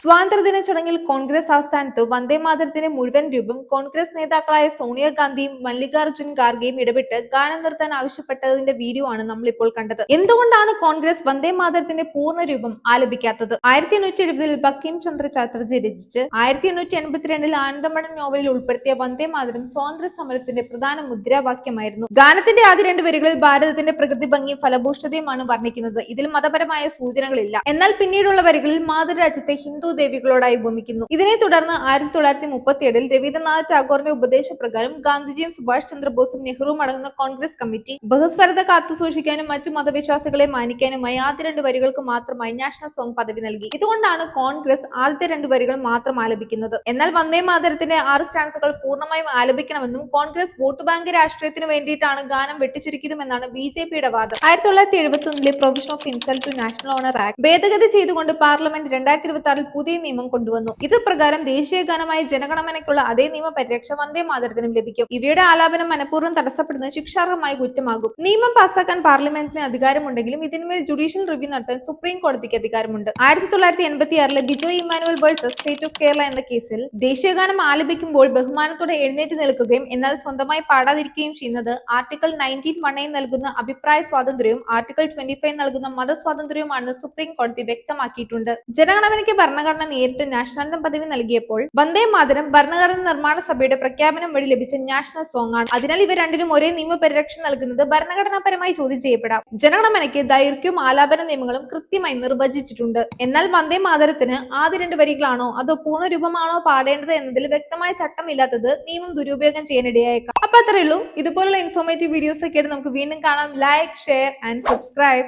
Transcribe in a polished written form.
സ്വാതന്ത്ര്യദിന ചടങ്ങിൽ കോൺഗ്രസ് ആസ്ഥാനത്ത് വന്ദേമാതരത്തിന്റെ മുഴുവൻ രൂപം കോൺഗ്രസ് നേതാക്കളായ സോണിയാഗാന്ധിയും മല്ലികാർജുൻ ഖാർഗെയും ഇടപെട്ട് ഗാനം നിർത്താൻ ആവശ്യപ്പെട്ടതിന്റെ വീഡിയോ ആണ് നമ്മൾ ഇപ്പോൾ കണ്ടത്. എന്തുകൊണ്ടാണ് കോൺഗ്രസ് വന്ദേമാതരത്തിന്റെ പൂർണ്ണ രൂപം ആലപിക്കാത്തത്? 1870 ബങ്കിം ചന്ദ്ര ചാറ്റർജി രചിച്ച് 1882 ആനന്ദമഠൻ നോവലിൽ ഉൾപ്പെടുത്തിയ വന്ദേമാതരം സ്വാതന്ത്ര്യ സമരത്തിന്റെ പ്രധാന മുദ്രാവാക്യമായിരുന്നു. ഗാനത്തിന്റെ ആദ്യ രണ്ട് വരികളിൽ ഭാരതത്തിന്റെ പ്രകൃതി ഭംഗിയും ഫലഭൂഷ്ടതയുമാണ് വർണ്ണിക്കുന്നത്. ഇതിൽ മതപരമായ സൂചനകളില്ല. എന്നാൽ പിന്നീടുള്ള വരികളിൽ മാതൃരാജ്യത്തെ ഹിന്ദു ദേവികളോടായി ഉപമിക്കുന്നു. ഇതിനെ തുടർന്ന് 1937 രവീന്ദ്രനാഥ് ടാഗോറിന്റെ ഉപദേശപ്രകാരം ഗാന്ധിജിയും സുഭാഷ് ചന്ദ്രബോസും നെഹ്റുവും അടങ്ങുന്ന കോൺഗ്രസ് കമ്മിറ്റി ബഹുസ്വരത കാത്തുസൂക്ഷിക്കാനും മറ്റു മതവിശ്വാസികളെ മാനിക്കാനുമായി ആദ്യ രണ്ട് വരികൾക്ക് മാത്രമായി നാഷണൽ സോങ് പദവി നൽകി. ഇതുകൊണ്ടാണ് കോൺഗ്രസ് ആദ്യത്തെ രണ്ട് വരികൾ മാത്രം ആലപിക്കുന്നത്. എന്നാൽ വന്ദേമാതരത്തിന്റെ 6 സ്റ്റാൻസുകൾ പൂർണ്ണമായും ആലപിക്കണമെന്നും കോൺഗ്രസ് വോട്ട് ബാങ്ക് രാഷ്ട്രീയത്തിന് വേണ്ടിയിട്ടാണ് ഗാനം വെട്ടിച്ചുരുക്കിയതുമെന്നാണ് ബിജെപിയുടെ വാദം. 1971 provision of insult to national honour act ഭേദഗതി ചെയ്തുകൊണ്ട് പാർലമെന്റ് 2026 പുതിയ നിയമം കൊണ്ടുവന്നു. ഇത് പ്രകാരം ദേശീയ ഗാനമായ ജനഗണമനയ്ക്കുള്ള അതേ നിയമപരിരക്ഷ വന്ദേമാതരത്തിനും ലഭിക്കും. ഇവയുടെ ആലാപനം മനഃപൂർവ്വം തടസ്സപ്പെടുന്നത് ശിക്ഷാർഹമായ കുറ്റമാകും. നിയമം പാസാക്കാൻ പാർലമെന്റിന് അധികാരമുണ്ടെങ്കിലും ഇതിന്മേൽ ജുഡീഷ്യൽ റിവ്യൂ നടത്താൻ സുപ്രീം കോടതിക്ക് അധികാരമുണ്ട്. 1986 Bijoy Emmanuel versus state of Kerala എന്ന കേസിൽ ദേശീയഗാനം ആലപിക്കുമ്പോൾ ബഹുമാനത്തോടെ എഴുന്നേറ്റ് നിൽക്കുകയും എന്നാൽ സ്വന്തമായി പാടാതിരിക്കുകയും ചെയ്യുന്നത് ആർട്ടിക്കിൾ 19(1) നൽകുന്ന അഭിപ്രായ സ്വാതന്ത്ര്യവും ആർട്ടിക്കിൾ 25 നൽകുന്ന മതസ്വാതന്ത്ര്യവുമാണെന്ന് സുപ്രീം കോടതി വ്യക്തമാക്കിയിട്ടുണ്ട്. ജനഗണമനയ്ക്ക് ഭരണഘടന നേരിട്ട് നാഷണൽ പദവി നൽകിയപ്പോൾ വന്ദേമാതരം ഭരണഘടന നിർമ്മാണ സഭയുടെ പ്രഖ്യാപനം വഴി ലഭിച്ച നാഷണൽ സോങ് ആണ്. അതിനാൽ ഇവ രണ്ടിനും ഒരേ നിയമപരിരക്ഷ നൽകുന്നത് ഭരണഘടനാപരമായി ചോദ്യം ചെയ്യപ്പെടാം. ജനഗണമനയ്ക്ക് ദൈർഘ്യവും ആലാപന നിയമങ്ങളും കൃത്യമായി നിർവചിച്ചിട്ടുണ്ട്. എന്നാൽ വന്ദേമാതരത്തിന് ആദ്യ രണ്ട് വരികളാണോ അതോ പൂർണ്ണ രൂപമാണോ പാടേണ്ടത് എന്നതിൽ വ്യക്തമായ ചട്ടമില്ലാത്തത് നിയമം ദുരുപയോഗം ചെയ്യാനിടയായേക്കാം. അപ്പൊ അത്രയേ ഉള്ളൂ. ഇതുപോലുള്ള ഇൻഫോർമേറ്റീവ് വീഡിയോസ് ഒക്കെ ആയിട്ട് നമുക്ക് വീണ്ടും കാണാം. Like, share and subscribe.